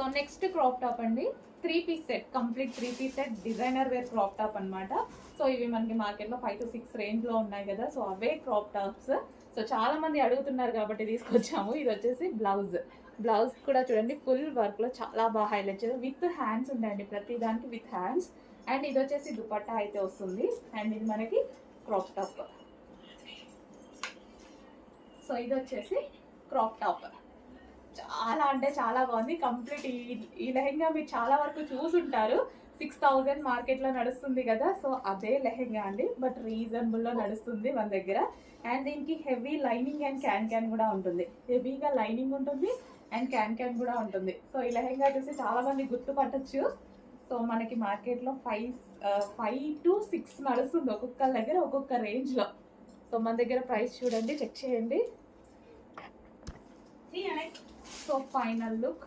So next crop top అండి, 3-piece set, complete 3-piece set, designer wear crop top అనమాట. So ఇవి మనకి మార్కెట్లో 5 to 6 రేంజ్లో ఉన్నాయి కదా, సో అవే క్రాప్ టాప్స్. సో చాలా మంది అడుగుతున్నారు కాబట్టి తీసుకొచ్చాము. ఇది వచ్చేసి బ్లౌజ్ కూడా చూడండి ఫుల్ వర్క్లో చాలా బాగా హైలైట్ చేయాలి, విత్ హ్యాండ్స్ ఉంటాయండి ప్రతి దానికి విత్ హ్యాండ్స్. అండ్ ఇది వచ్చేసి దుపట్టా అయితే వస్తుంది. అండ్ ఇది మనకి క్రాప్ టాప్. సో ఇది వచ్చేసి క్రాప్ టాప్, చాలా అంటే చాలా బాగుంది. కంప్లీట్ ఈ లెహెంగా మీరు చాలా వరకు చూసుంటారు, 6000 మార్కెట్లో నడుస్తుంది కదా. సో అదే లెహెంగా అండి, బట్ రీజనబుల్లో నడుస్తుంది మన దగ్గర. అండ్ దీనికి హెవీ లైనింగ్ అండ్ క్యాన్ కూడా ఉంటుంది, హెవీగా లైనింగ్ ఉంటుంది అండ్ క్యాన్ కూడా ఉంటుంది. సో ఈ లెహెంగా చూసి చాలా మంది గుర్తుపట్టచ్చు. సో మనకి మార్కెట్లో 5 to 6 నడుస్తుంది, ఒక్కొక్క దగ్గర ఒక్కొక్క రేంజ్లో. సో మన దగ్గర ప్రైస్ చూడండి, చెక్ చేయండి. So final look